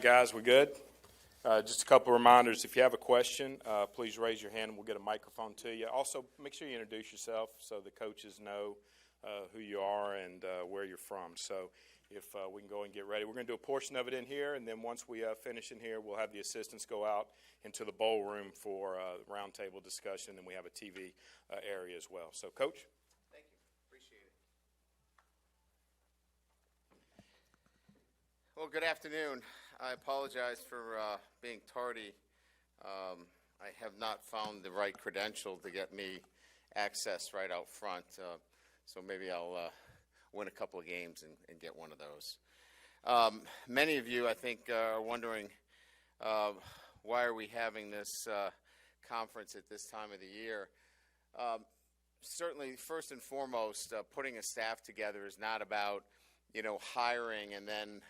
Guys, we good? Just a couple of reminders. If you have a question, please raise your hand and we'll get a microphone to you. Also, make sure you introduce yourself so the coaches know who you are and where you're from. So if we can go and get ready. We're going to do a portion of it in here, and then once we finish in here, we'll have the assistants go out into the bowl room for roundtable discussion, and we have a TV area as well. So, Coach? Thank you. Appreciate it. Well, good afternoon. I apologize for being tardy. I have not found the right credential to get me access right out front, so maybe I'll win a couple of games and get one of those. Many of you, I think, are wondering why are we having this conference at this time of the year. Certainly, first and foremost, putting a staff together is not about, hiring and then,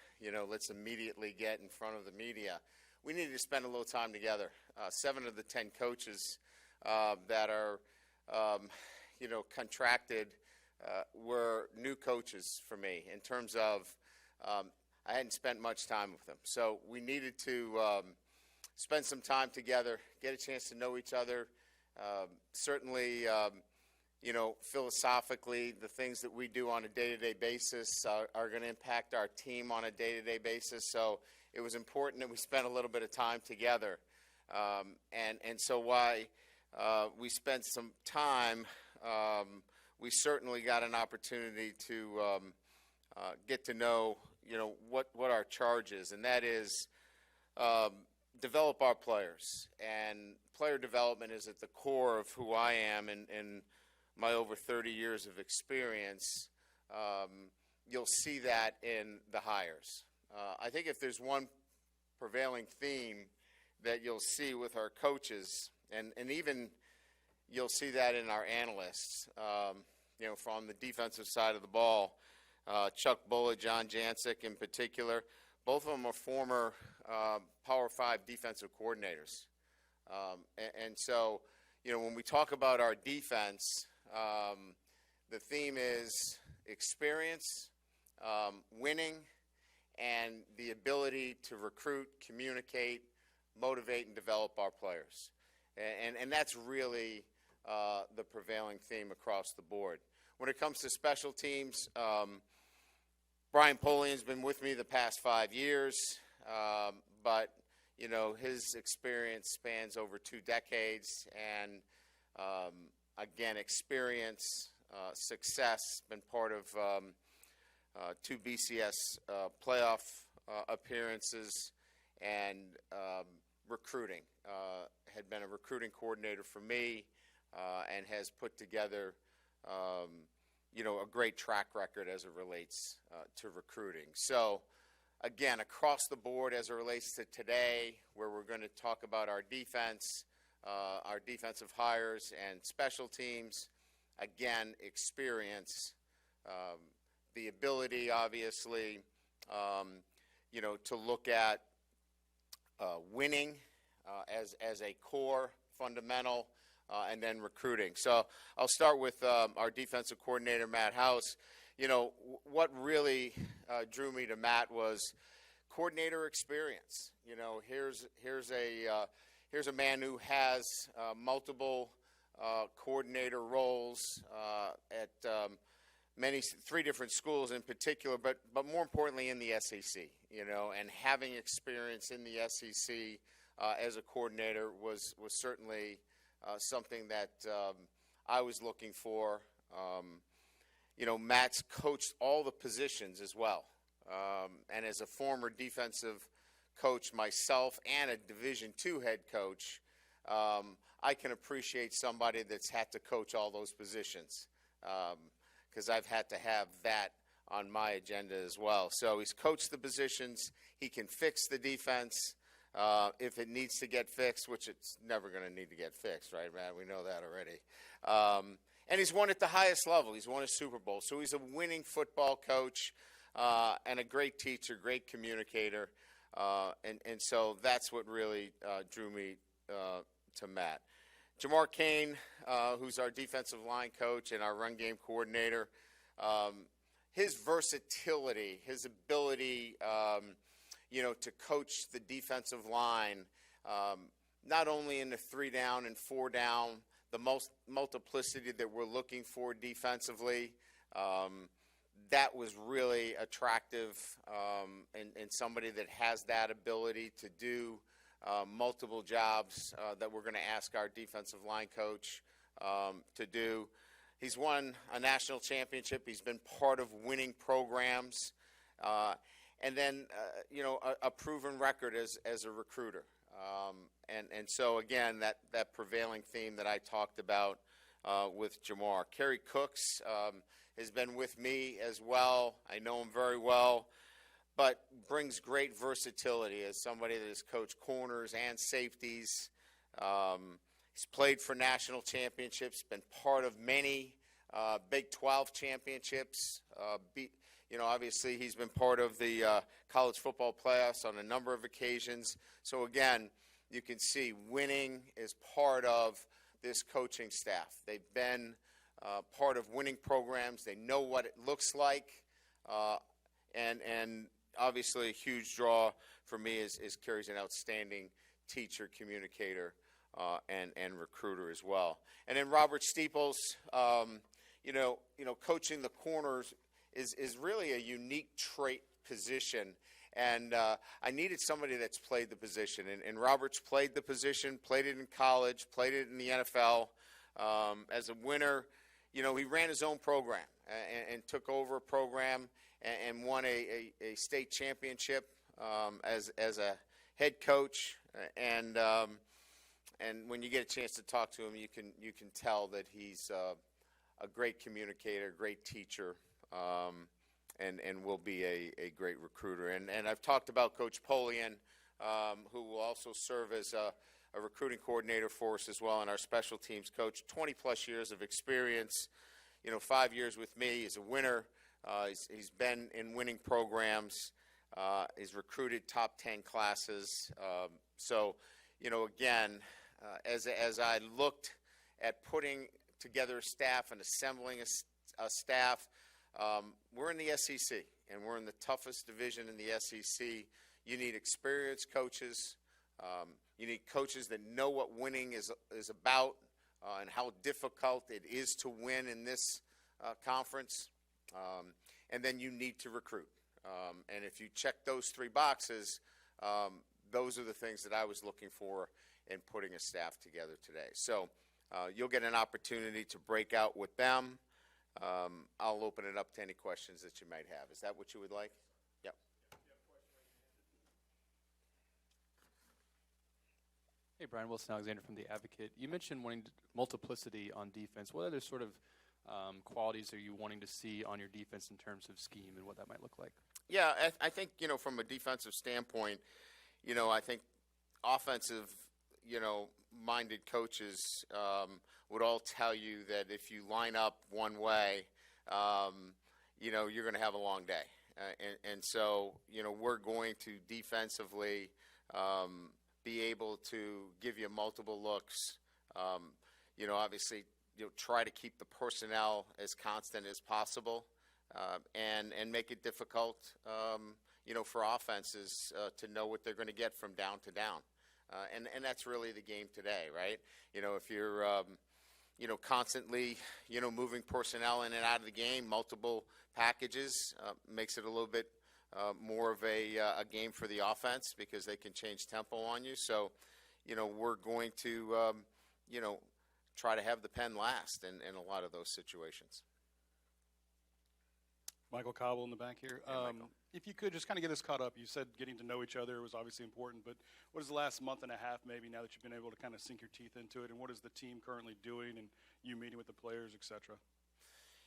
let's immediately get in front of the media. We need to spend a little time together. 7 of the 10 coaches that are, contracted were new coaches for me in terms of I hadn't spent much time with them. So we needed to spend some time together, get a chance to know each other. Certainly, philosophically, the things that we do on a day-to-day basis are going to impact our team on a day-to-day basis. So it was important that we spent a little bit of time together. And so why we spent some time, we certainly got an opportunity to get to know, what our charge is, and that is develop our players. And player development is at the core of who I am in my over 30 years of experience. You'll see that in the hires. I think if there's one prevailing theme that you'll see with our coaches, and even you'll see that in our analysts, from the defensive side of the ball, Chuck Bullitt, John Jancic in particular, both of them are former Power 5 defensive coordinators. And so, when we talk about our defense, the theme is experience, winning, and the ability to recruit, communicate, motivate, and develop our players. And that's really the prevailing theme across the board. When it comes to special teams, Brian Polian's been with me the past 5 years, but his experience spans over 2 decades, and again, experience, success, been part of 2 BCS playoff appearances, and recruiting. Had been a recruiting coordinator for me, and has put together a great track record as it relates to recruiting. So, again, across the board as it relates to today, where we're going to talk about our defense, our defensive hires and special teams, again, experience, the ability, obviously, to look at winning as a core fundamental, and then recruiting. So I'll start with our defensive coordinator, Matt House. What really drew me to Matt was coordinator experience. Here's a man who has multiple coordinator roles at 3 different schools in particular, but more importantly in the SEC. And having experience in the SEC as a coordinator was certainly something that I was looking for. Matt's coached all the positions as well. And as a former defensive coach myself and a Division II head coach, I can appreciate somebody that's had to coach all those positions, because I've had to have that on my agenda as well. So he's coached the positions. He can fix the defense if it needs to get fixed, which it's never going to need to get fixed, right, Matt? We know that already. And he's won at the highest level. He's won a Super Bowl. So he's a winning football coach and a great teacher, great communicator. And so that's what really drew me to Matt. Jamar Kane, who's our defensive line coach and our run game coordinator, his versatility, his ability, to coach the defensive line, not only in the 3-down and 4-down, the multiplicity that we're looking for defensively, that was really attractive, and somebody that has that ability to do multiple jobs that we're going to ask our defensive line coach to do. He's won a national championship. He's been part of winning programs, and then a proven record as a recruiter. And so again, that prevailing theme that I talked about with Jamar. Kerry Cooks has been with me as well. I know him very well, but brings great versatility as somebody that has coached corners and safeties. He's played for national championships, been part of many Big 12 championships. Obviously he's been part of the college football playoffs on a number of occasions. So again, you can see winning is part of this coaching staff. They've been part of winning programs. They know what it looks like. And obviously a huge draw for me is Kerry's an outstanding teacher, communicator, and recruiter as well. And then Robert Steeples, coaching the corners is really a unique trait position. And I needed somebody that's played the position. And Robert's played the position, played it in college, played it in the NFL. As a winner, he ran his own program and took over a program and won a state championship as a head coach. And when you get a chance to talk to him, you can tell that he's a great communicator, great teacher. And will be a great recruiter. And I've talked about Coach Polian, who will also serve as a recruiting coordinator for us as well, and our special teams coach. 20-plus years of experience, 5 years with me. He's a winner. He's been in winning programs. He's recruited top 10 classes. So, again, as I looked at putting together a staff and assembling a staff, we're in the SEC, and we're in the toughest division in the SEC. You need experienced coaches. You need coaches that know what winning is about and how difficult it is to win in this conference. And then you need to recruit. And if you check those three boxes, those are the things that I was looking for in putting a staff together today. So you'll get an opportunity to break out with them. I'll open it up to any questions that you might have. Is that what you would like? Yep. Hey, Brian Wilson Alexander from The Advocate. You mentioned wanting multiplicity on defense. What other sort of qualities are you wanting to see on your defense in terms of scheme and what that might look like? Yeah, I think, from a defensive standpoint, I think offensive, minded coaches would all tell you that if you line up one way, you're going to have a long day. And so, we're going to defensively be able to give you multiple looks. Obviously, try to keep the personnel as constant as possible and make it difficult, for offenses to know what they're going to get from down to down. And that's really the game today, right? If you're, constantly, moving personnel in and out of the game, multiple packages, makes it a little bit more of a game for the offense because they can change tempo on you. So, we're going to, try to have the pen last in a lot of those situations. Michael Cobble in the back here. Hey, Michael. If you could just kind of get us caught up, you said getting to know each other was obviously important, but what is the last month and a half maybe now that you've been able to kind of sink your teeth into it, and what is the team currently doing and you meeting with the players, et cetera?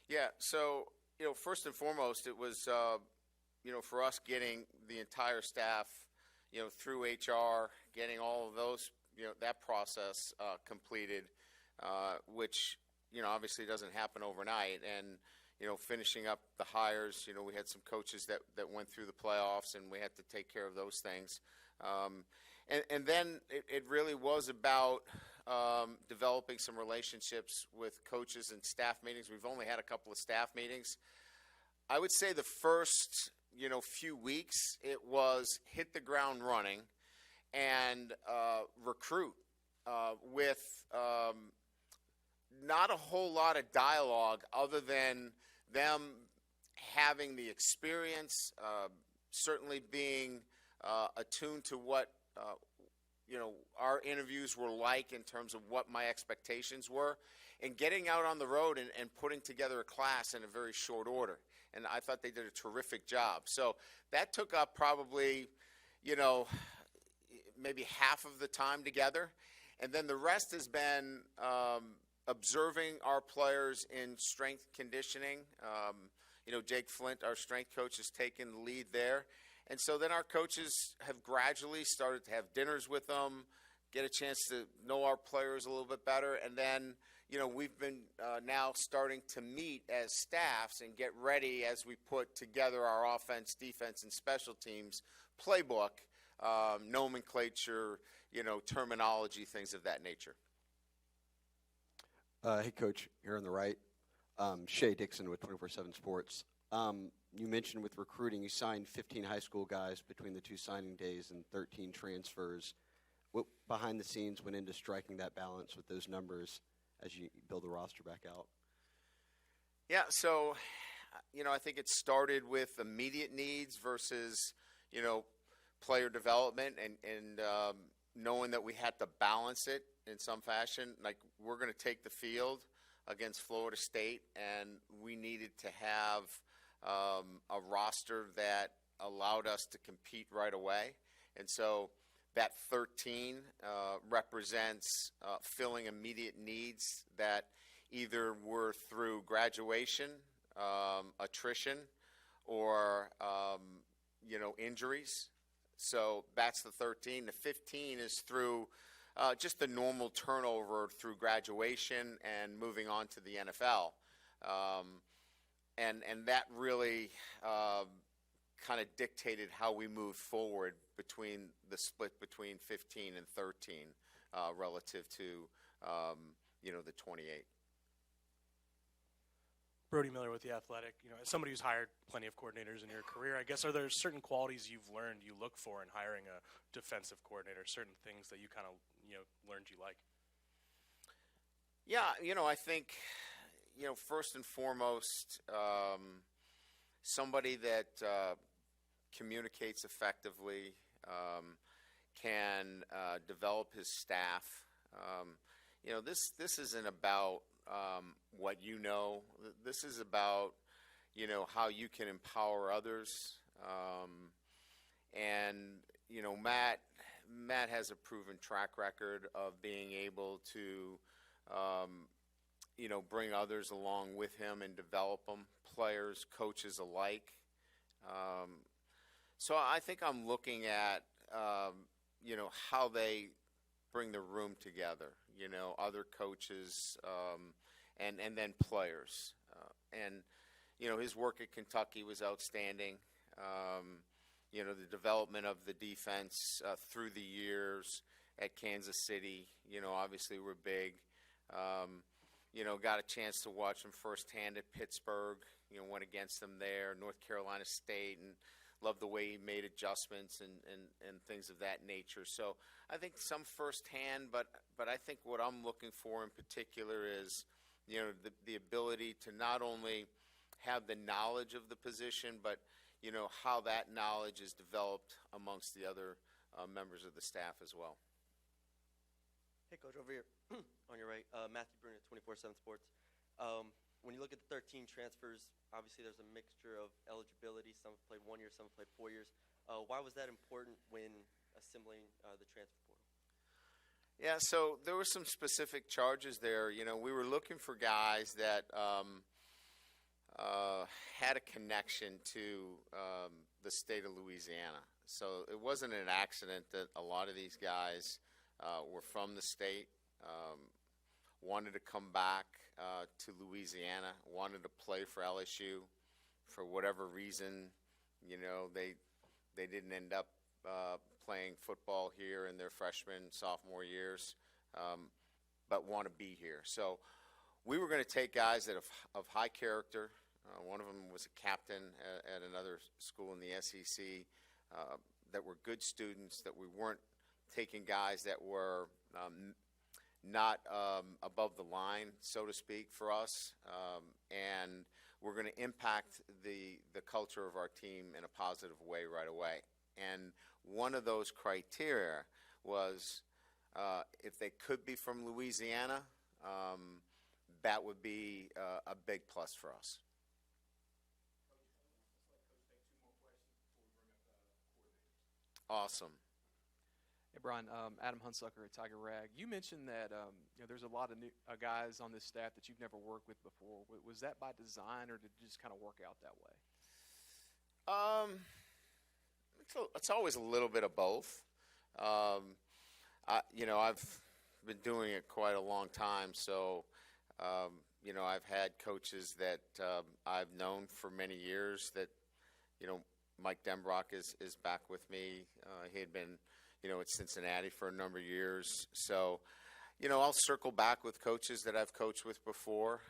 Yeah, so, first and foremost, it was, for us getting the entire staff, through HR, getting all of those, that process completed, which, obviously doesn't happen overnight. And, finishing up the hires, we had some coaches that went through the playoffs, and we had to take care of those things. And then it really was about developing some relationships with coaches and staff meetings. We've only had a couple of staff meetings. I would say the first, few weeks, it was hit the ground running and recruit with not a whole lot of dialogue other than them having the experience, certainly being attuned to what our interviews were like in terms of what my expectations were, and getting out on the road and putting together a class in a very short order. And I thought they did a terrific job. So that took up probably, maybe half of the time together. And then the rest has been observing our players in strength conditioning. Jake Flint, our strength coach, has taken the lead there. And so then our coaches have gradually started to have dinners with them, get a chance to know our players a little bit better. And then, we've been now starting to meet as staffs and get ready as we put together our offense, defense, and special teams playbook, nomenclature, terminology, things of that nature. Hey, Coach, here on the right. Shea Dixon with 24/7 Sports. You mentioned with recruiting, you signed 15 high school guys between the 2 signing days and 13 transfers. What behind the scenes went into striking that balance with those numbers as you build the roster back out? Yeah, so, I think it started with immediate needs versus, player development and knowing that we had to balance it in some fashion. Like, we're going to take the field against Florida State, and we needed to have a roster that allowed us to compete right away. And so that 13 represents filling immediate needs that either were through graduation, attrition, or, injuries. So that's the 13. The 15 is through just the normal turnover through graduation and moving on to the NFL. And that really kind of dictated how we moved forward between the split between 15 and 13 relative to, the 28. Brody Miller with The Athletic. As somebody who's hired plenty of coordinators in your career, I guess, are there certain qualities you've learned you look for in hiring a defensive coordinator, certain things that you kind of, learned you like? Yeah, I think, first and foremost, somebody that communicates effectively, can develop his staff. This isn't about what you know. This is about, how you can empower others. And, Matt has a proven track record of being able to, bring others along with him and develop them, players, coaches alike. So I think I'm looking at, how they bring the room together, other coaches, and then players. And his work at Kentucky was outstanding. The development of the defense through the years at Kansas City, obviously were big. Got a chance to watch him firsthand at Pittsburgh, went against them there, North Carolina State, and loved the way he made adjustments and things of that nature. So I think some firsthand, but I think what I'm looking for in particular is, the ability to not only have the knowledge of the position, but, how that knowledge is developed amongst the other members of the staff as well. Hey, Coach, over here on your right, Matthew Bruin at 24/7 Sports. When you look at the 13 transfers, obviously there's a mixture of eligibility. Some have played 1 year, some have played 4 years. Why was that important when assembling the transfer portal? Yeah, so there were some specific charges there. We were looking for guys that had a connection to the state of Louisiana. So it wasn't an accident that a lot of these guys were from the state, wanted to come back to Louisiana, wanted to play for LSU. For whatever reason, they didn't end up playing football here in their freshman, sophomore years, but want to be here. So we were going to take guys that of high character, One of them was a captain at another school in the SEC, that were good students, that we weren't taking guys that were not above the line, so to speak, for us. And we're going to impact the culture of our team in a positive way right away. And one of those criteria was if they could be from Louisiana, that would be a big plus for us. Awesome. Hey, Brian, Adam Hunsucker at Tiger Rag. You mentioned that there's a lot of new guys on this staff that you've never worked with before. Was that by design, or did it just kind of work out that way? It's always a little bit of both. I've been doing it quite a long time, so I've had coaches that I've known for many years. That Mike Denbrock is back with me. He had been at Cincinnati for a number of years, so I'll circle back with coaches that I've coached with before,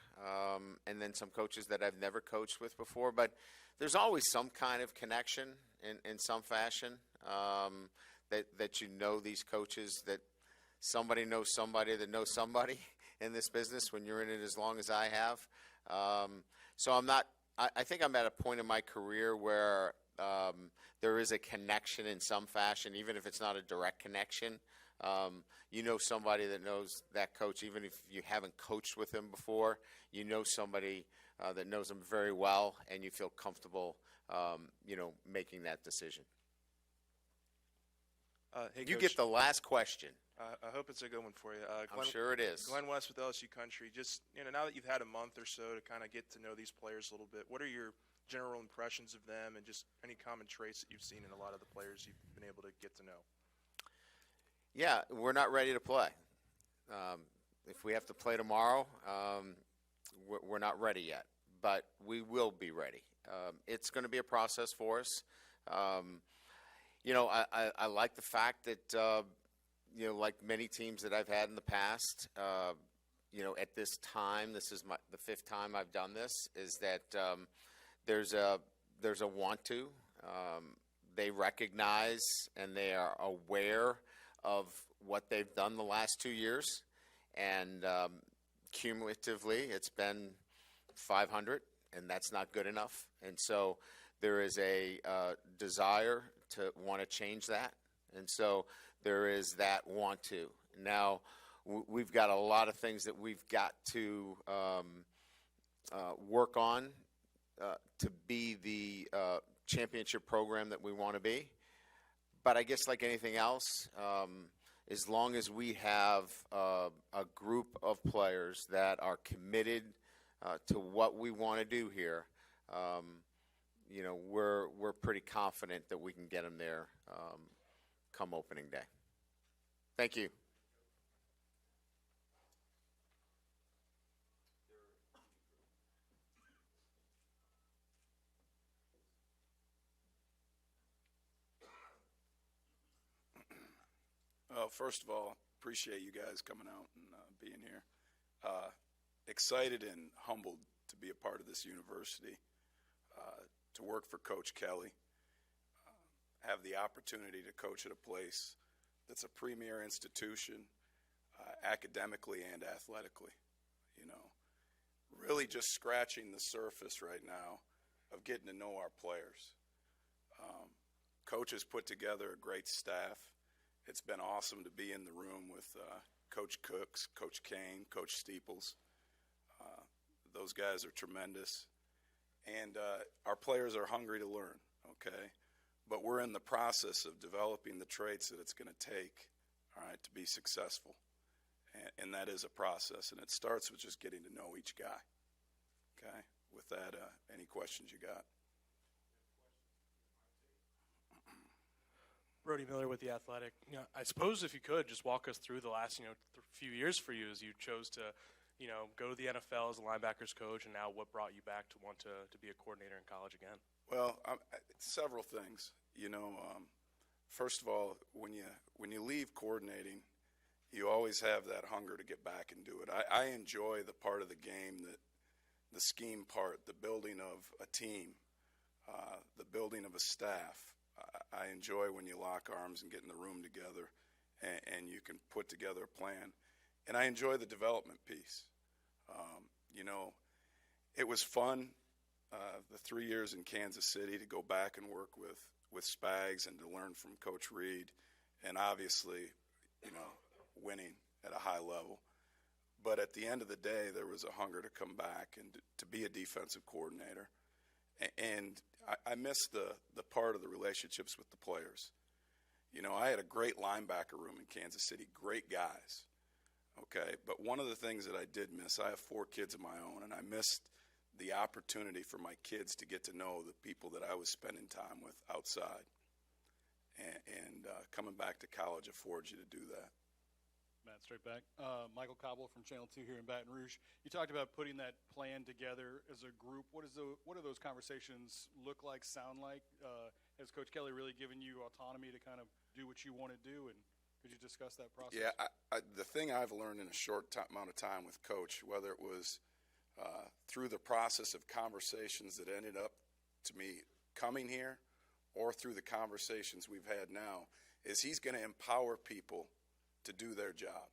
and then some coaches that I've never coached with before. But there's always some kind of connection in some fashion, that these coaches, that somebody knows somebody that knows somebody in this business when you're in it as long as I have. So I think I'm at a point in my career where there is a connection in some fashion, even if it's not a direct connection. Somebody that knows that coach, even if you haven't coached with him before, somebody that knows him very well, and you feel comfortable, making that decision. Hey, You Coach. get the last question. I hope it's a good one for you. I'm sure it is. Glenn West with LSU Country. Just now that you've had a month or so to kind of get to know these players a little bit, what are your general impressions of them, and just any common traits that you've seen in a lot of the players you've been able to get to know? Yeah, we're not ready to play. If we have to play tomorrow, we're not ready yet, but we will be ready. It's going to be a process for us. I like the fact that, like many teams that I've had in the past, at this time, this is the fifth time I've done this, is that there's a want to. They recognize and they are aware of what they've done the last 2 years, and cumulatively it's been 500, and that's not good enough. And so there is a desire to want to change that, and so there is that want to. Now, we've got a lot of things that we've got to work on to be the championship program that we want to be. But I guess like anything else, as long as we have a group of players that are committed to what we want to do here, we're pretty confident that we can get them there come opening day. Thank you. First of all, appreciate you guys coming out and being here. Excited and humbled to be a part of this university, to work for Coach Kelly, have the opportunity to coach at a place that's a premier institution, academically and athletically. Really just scratching the surface right now of getting to know our players. Coach has put together a great staff. It's been awesome to be in the room with Coach Cooks, Coach Kane, Coach Steeples. Those guys are tremendous. And our players are hungry to learn, okay? But we're in the process of developing the traits that it's going to take, all right, to be successful. And that is a process, and it starts with just getting to know each guy, okay? With that, any questions you got? Brody Miller with The Athletic. I suppose if you could just walk us through the last few years for you as you chose to go to the NFL as a linebackers coach, and now what brought you back to want to be a coordinator in college again? Well, several things. First of all, when you leave coordinating, you always have that hunger to get back and do it. I enjoy the part of the game the scheme part, the building of a team, the building of a staff. I enjoy when you lock arms and get in the room together and you can put together a plan. And I enjoy the development piece. It was fun the 3 years in Kansas City to go back and work with Spags and to learn from Coach Reed, and obviously, winning at a high level. But at the end of the day, there was a hunger to come back and to be a defensive coordinator. And I missed the part of the relationships with the players. I had a great linebacker room in Kansas City, great guys. Okay, but one of the things that I did miss, I have 4 kids of my own, and I missed the opportunity for my kids to get to know the people that I was spending time with outside. And coming back to college affords you to do that. Matt, straight back. Michael Cobble from Channel 2 here in Baton Rouge. You talked about putting that plan together as a group. What do those conversations look like, sound like? Has Coach Kelly really given you autonomy to kind of do what you want to do? And could you discuss that process? Yeah, the thing I've learned in a short amount of time with Coach, whether it was through the process of conversations that ended up to me coming here or through the conversations we've had now, is he's going to empower people to do their job,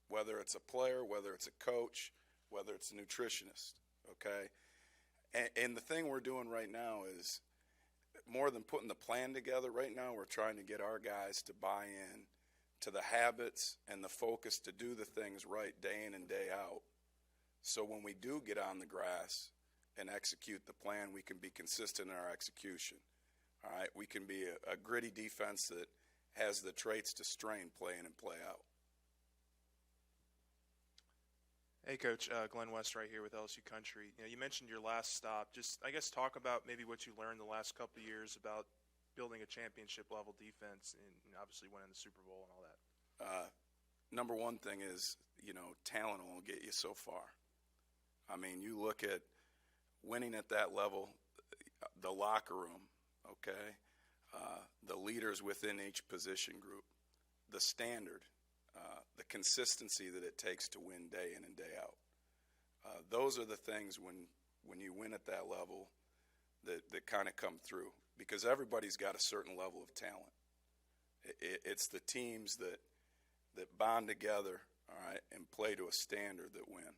whether it's a player, whether it's a coach, whether it's a nutritionist, okay? And the thing we're doing right now is more than putting the plan together. Right now we're trying to get our guys to buy in to the habits and the focus to do the things right day in and day out. So when we do get on the grass and execute the plan, we can be consistent in our execution, all right? We can be a gritty defense that has the traits to strain play in and play out. Hey, Coach, Glenn West right here with LSU Country. You mentioned your last stop. Just, I guess, talk about maybe what you learned the last couple of years about building a championship-level defense and obviously winning the Super Bowl and all that. Number one thing is, talent will get you so far. I mean, you look at winning at that level, the locker room, okay, the leaders within each position group, the standard, the consistency that it takes to win day in and day out. Those are the things when you win at that level that kind of come through, because everybody's got a certain level of talent. It's the teams that bond together, all right, and play to a standard that win.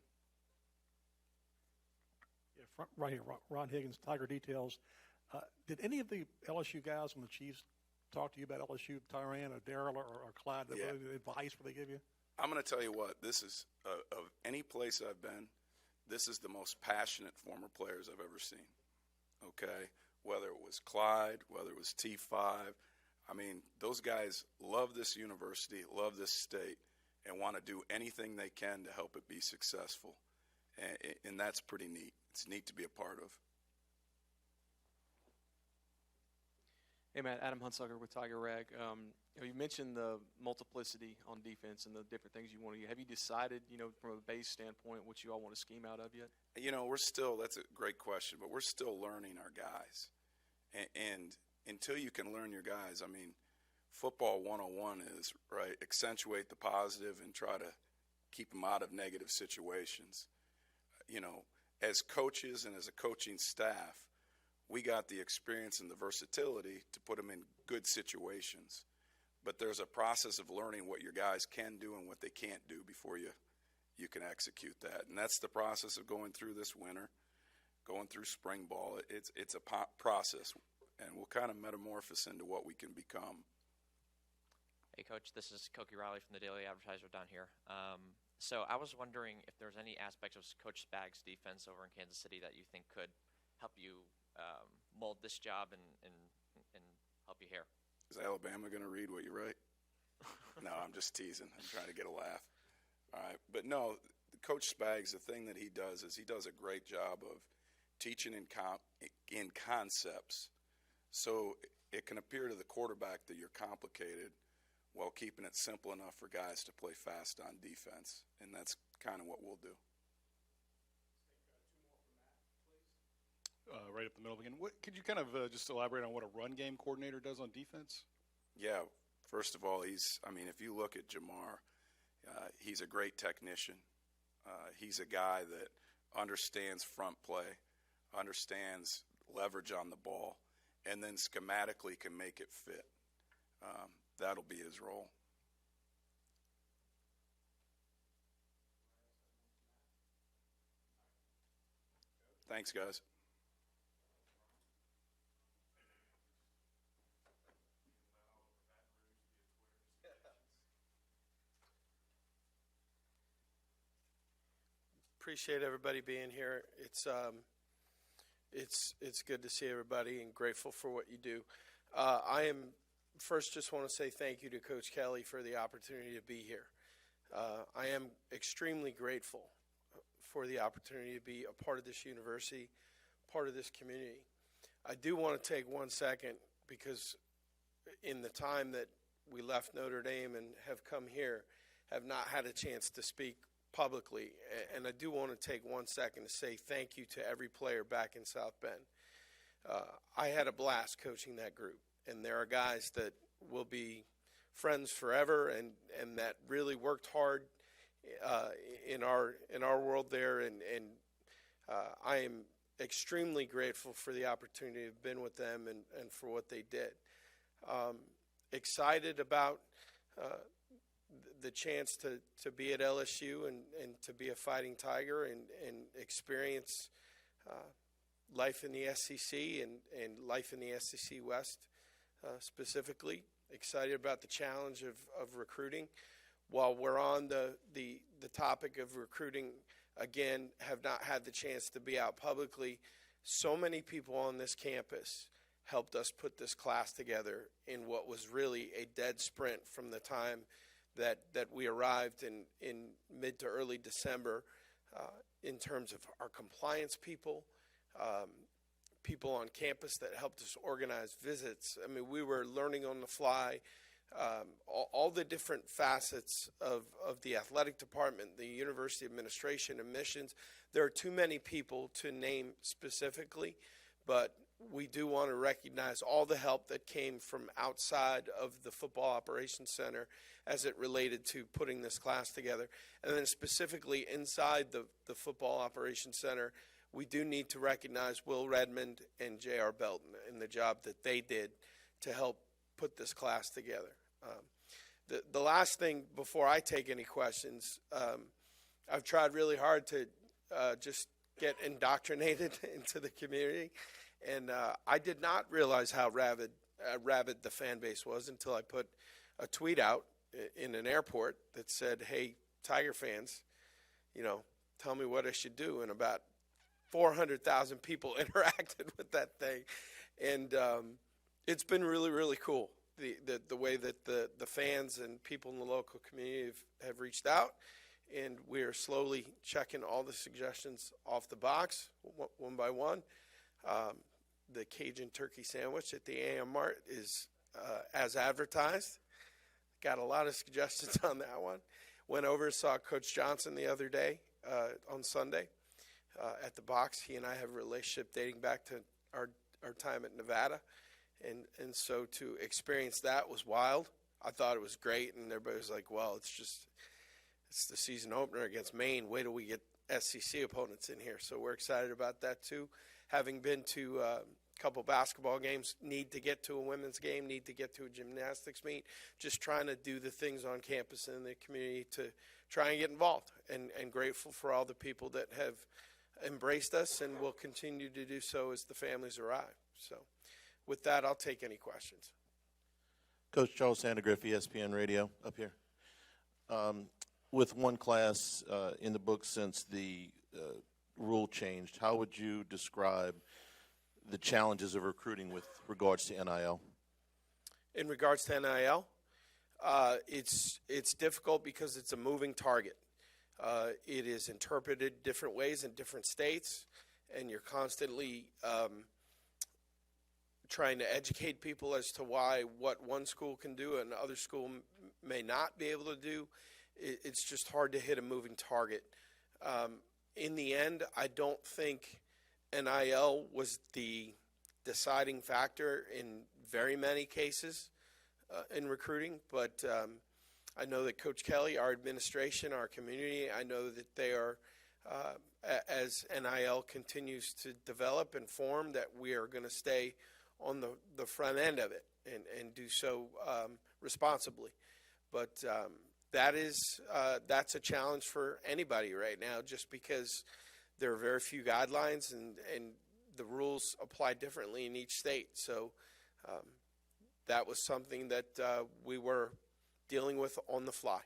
Yeah, right here, Ron Higgins, Tiger Details. Did any of the LSU guys on the Chiefs talk to you about LSU, Tyrann or Darryl or Clyde, the advice they give you? I'm going to tell you what, this is, of any place I've been, this is the most passionate former players I've ever seen, okay? Whether it was Clyde, whether it was T5, I mean, those guys love this university, love this state, and want to do anything they can to help it be successful. And that's pretty neat. It's neat to be a part of. Hey, Matt, Adam Hunsucker with Tiger Rag. You mentioned the multiplicity on defense and the different things you want to do. Have you decided, from a base standpoint, what you all want to scheme out of yet? We're still, that's a great question, but we're still learning our guys. And until you can learn your guys, I mean, football 101 is, right, accentuate the positive and try to keep them out of negative situations. As coaches and as a coaching staff, we got the experience and the versatility to put them in good situations. But there's a process of learning what your guys can do and what they can't do before you can execute that. And that's the process of going through this winter, going through spring ball. It's a process, and we'll kind of metamorphose into what we can become. Hey, Coach, this is Koki Riley from the Daily Advertiser down here. So I was wondering if there's any aspects of Coach Spags' defense over in Kansas City that you think could help you mold this job and help you here. Is Alabama going to read what you write? No, I'm just teasing. I'm trying to get a laugh. All right. But no, Coach Spags, the thing that he does is he does a great job of teaching in concepts. So it can appear to the quarterback that you're complicated while keeping it simple enough for guys to play fast on defense. And that's kind of what we'll do. Right up the middle again. Could you kind of just elaborate on what a run game coordinator does on defense? Yeah, first of all, if you look at Jamar, he's a great technician. He's a guy that understands front play, understands leverage on the ball, and then schematically can make it fit. That'll be his role. Thanks, guys. Appreciate everybody being here. It's good to see everybody and grateful for what you do. I am first just want to say thank you to Coach Kelly for the opportunity to be here. I am extremely grateful for the opportunity to be a part of this university, part of this community. I do want to take 1 second because in the time that we left Notre Dame and have come here, have not had a chance to speak publicly, and I do want to take 1 second to say thank you to every player back in South Bend. I had a blast coaching that group, and there are guys that will be friends forever and that really worked hard in our world there, and I am extremely grateful for the opportunity to have been with them and for what they did. Excited about the chance to be at LSU and to be a Fighting Tiger and experience life in the SEC and life in the SEC West specifically. Excited about the challenge of recruiting. While we're on the topic of recruiting, again, have not had the chance to be out publicly, so many people on this campus helped us put this class together in what was really a dead sprint from the time that we arrived in mid to early December in terms of our compliance people, people on campus that helped us organize visits. I mean, we were learning on the fly, all the different facets of the athletic department, the university administration, admissions. There are too many people to name specifically, but we do want to recognize all the help that came from outside of the Football Operations Center as it related to putting this class together. And then specifically inside the Football Operations Center, we do need to recognize Will Redmond and J.R. Belton and the job that they did to help put this class together. The last thing before I take any questions, I've tried really hard to just get indoctrinated into the community. And I did not realize how rabid the fan base was until I put a tweet out in an airport that said, "Hey, Tiger fans, tell me what I should do." And about 400,000 people interacted with that thing. And it's been really, really cool, the way that the fans and people in the local community have reached out. And we are slowly checking all the suggestions off the box, one by one. The Cajun turkey sandwich at the AM Mart is as advertised. Got a lot of suggestions on that one. Went over and saw Coach Johnson the other day on Sunday at the box. He and I have a relationship dating back to our time at Nevada. And so to experience that was wild. I thought it was great, and everybody was like, well, it's the season opener against Maine. Wait till we get SEC opponents in here. So we're excited about that too. Having been to a couple basketball games, need to get to a women's game, need to get to a gymnastics meet, just trying to do the things on campus and in the community to try and get involved, and grateful for all the people that have embraced us and will continue to do so as the families arrive. So with that, I'll take any questions. Coach Charles Sandegriff, ESPN Radio, up here. With one class in the book since the rule changed, how would you describe the challenges of recruiting with regards to NIL? In regards to NIL, it's difficult because it's a moving target. It is interpreted different ways in different states, and you're constantly trying to educate people as to what one school can do and other school may not be able to do. It's just hard to hit a moving target. In the end, I don't think NIL was the deciding factor in very many cases in recruiting, but I know that Coach Kelly, our administration, our community, I know that they are as NIL continues to develop and form, that we are going to stay on the front end of it and do so responsibly. But that's a challenge for anybody right now, just because there are very few guidelines and the rules apply differently in each state. So that was something that we were dealing with on the fly.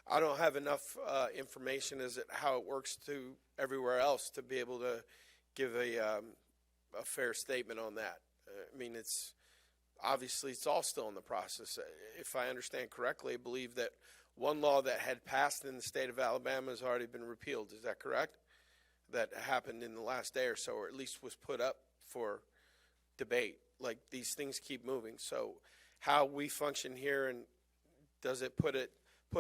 I don't have enough information as how it works to everywhere else to be able to give a fair statement on that. I mean, it's obviously it's all still in the process. If I understand correctly, I believe that one law that had passed in the state of Alabama has already been repealed. Is that correct? That happened in the last day or so, or at least was put up for debate. Like, these things keep moving. So how we function here, and does it put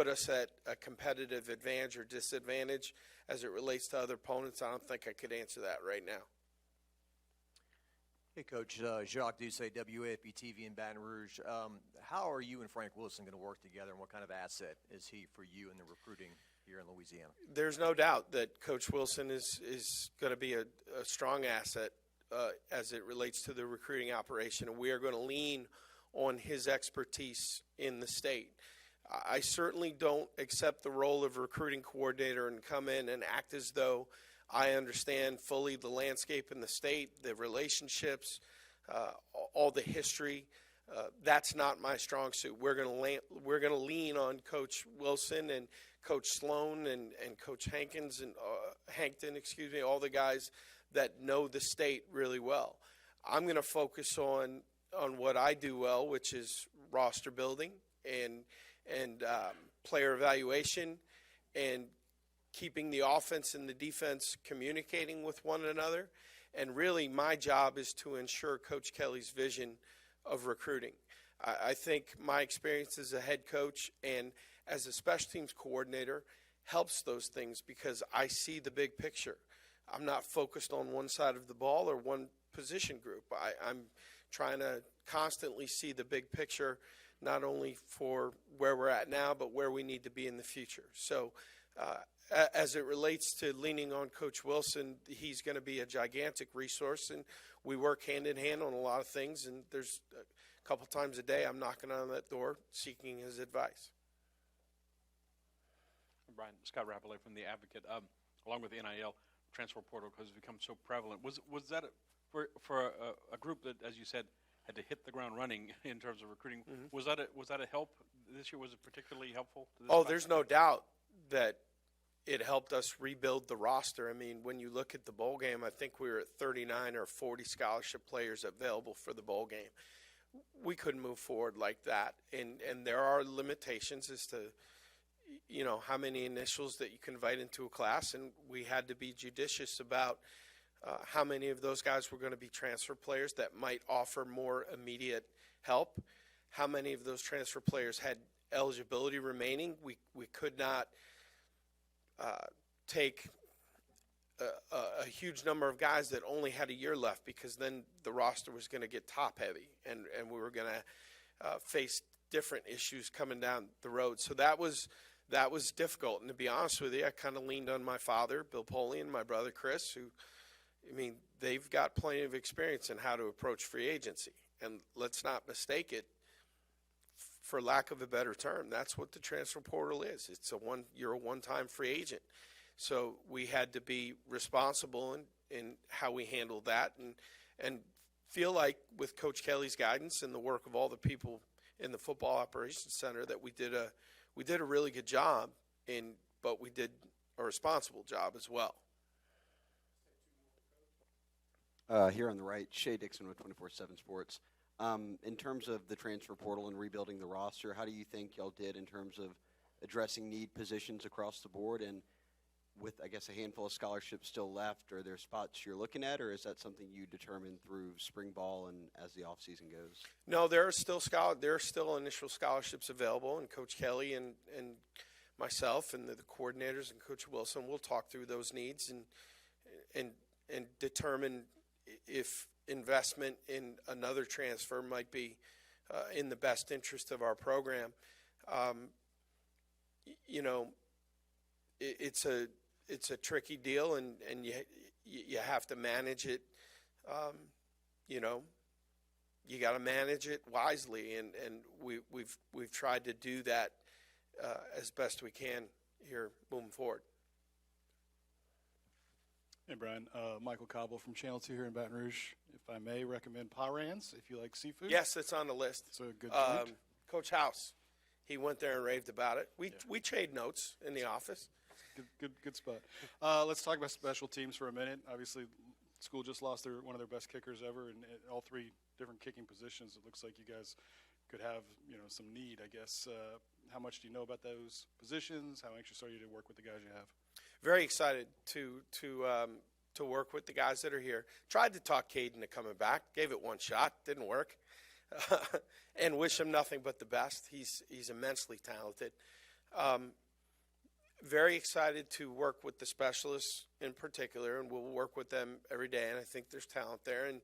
us at a competitive advantage or disadvantage as it relates to other opponents? I don't think I could answer that right now. Hey, Coach. Jacques Doucet, WAFB-TV in Baton Rouge. How are you and Frank Wilson going to work together, and what kind of asset is he for you in the recruiting here in Louisiana? There's no doubt that Coach Wilson is going to be a strong asset as it relates to the recruiting operation, and we are going to lean on his expertise in the state. I certainly don't accept the role of recruiting coordinator and come in and act as though I understand fully the landscape in the state, the relationships, all the history. That's not my strong suit. We're going to lean on Coach Wilson and Coach Sloan and Coach Hankton, all the guys that know the state really well. I'm going to focus on what I do well, which is roster building and player evaluation and keeping the offense and the defense communicating with one another. And really, my job is to ensure Coach Kelly's vision of recruiting. I think my experience as a head coach and as a special teams coordinator helps those things because I see the big picture. I'm not focused on one side of the ball or one position group. I'm trying to constantly see the big picture, not only for where we're at now, but where we need to be in the future. So as it relates to leaning on Coach Wilson, he's going to be a gigantic resource, and we work hand in hand on a lot of things, and there's a couple times a day I'm knocking on that door seeking his advice. Brian, Scott Rappelé from The Advocate. Along with the NIL, transfer portal has become so prevalent. Was that for a group that, as you said, had to hit the ground running in terms of recruiting? Mm-hmm. Was that a help this year? Was it particularly helpful to this process? There's no doubt that it helped us rebuild the roster. I mean, when you look at the bowl game, I think we were at 39 or 40 scholarship players available for the bowl game. We couldn't move forward like that, and there are limitations as to how many initials that you can invite into a class, and we had to be judicious about how many of those guys were going to be transfer players that might offer more immediate help. How many of those transfer players had eligibility remaining? We could not take a huge number of guys that only had a year left, because then the roster was going to get top heavy, and we were going to face different issues coming down the road. So that was difficult. And to be honest with you, I kind of leaned on my father, Bill Poley, and my brother Chris, who, they've got plenty of experience in how to approach free agency. And let's not mistake it, for lack of a better term, that's what the transfer portal is. You're a one-time free agent. So we had to be responsible in how we handled that, and feel like with Coach Kelly's guidance and the work of all the people in the football operations center that we did a really good job, but we did a responsible job as well. Here on the right, Shay Dixon with 24/7 Sports. In terms of the transfer portal and rebuilding the roster, how do you think y'all did in terms of addressing need positions across the board? And with, I guess, a handful of scholarships still left, are there spots you're looking at, or is that something you determine through spring ball and as the offseason goes? No, there are still initial scholarships available, and Coach Kelly and myself and the coordinators and Coach Wilson will talk through those needs and determine if investment in another transfer might be in the best interest of our program. You know, it's a tricky deal, and you have to manage it. You know, you got to manage it wisely, and we've tried to do that as best we can here moving forward. Hey, Brian. Michael Cobble from Channel 2 here in Baton Rouge. If I may recommend Parans, if you like seafood. Yes, it's on the list. It's a good joint. Coach House, he went there and raved about it. We trade notes in the office. Good spot. Let's talk about special teams for a minute. Obviously, school just lost one of their best kickers ever, and at all three different kicking positions. It looks like you guys could have some need, I guess. How much do you know about those positions? How anxious are you to work with the guys you have? Very excited to work with the guys that are here. Tried to talk Caden to coming back. Gave it one shot. Didn't work. And wish him nothing but the best. He's immensely talented. Very excited to work with the specialists in particular, and we'll work with them every day. And I think there's talent there. And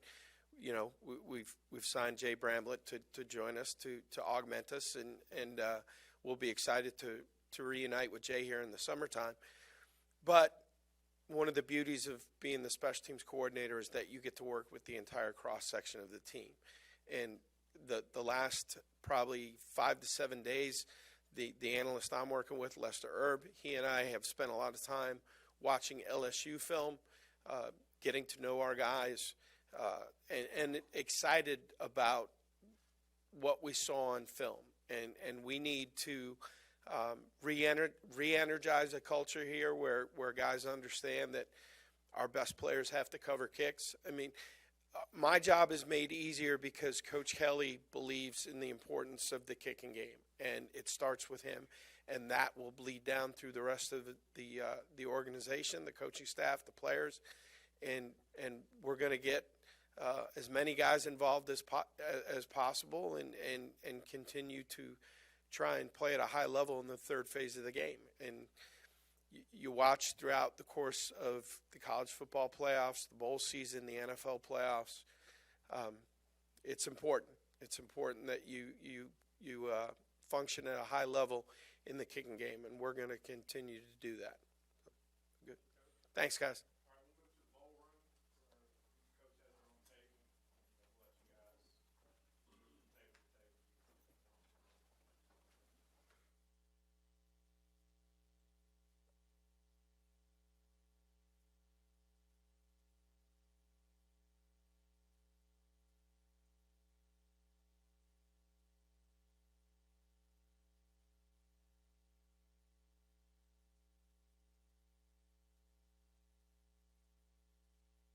we've signed Jay Bramblett to join us to augment us, and we'll be excited to reunite with Jay here in the summertime. But one of the beauties of being the special teams coordinator is that you get to work with the entire cross-section of the team. And the last probably 5 to 7 days, the analyst I'm working with, Lester Erb, he and I have spent a lot of time watching LSU film, getting to know our guys, and excited about what we saw on film. And we need to re-energize a culture here where guys understand that our best players have to cover kicks. I mean, my job is made easier because Coach Kelly believes in the importance of the kicking game, and it starts with him, and that will bleed down through the rest of the organization, the coaching staff, the players, and we're going to get as many guys involved as possible, and continue to try and play at a high level in the third phase of the game. And you watch throughout the course of the college football playoffs, the bowl season, the NFL playoffs. It's important. It's important that you function at a high level in the kicking game, and we're going to continue to do that. Good. Thanks, guys.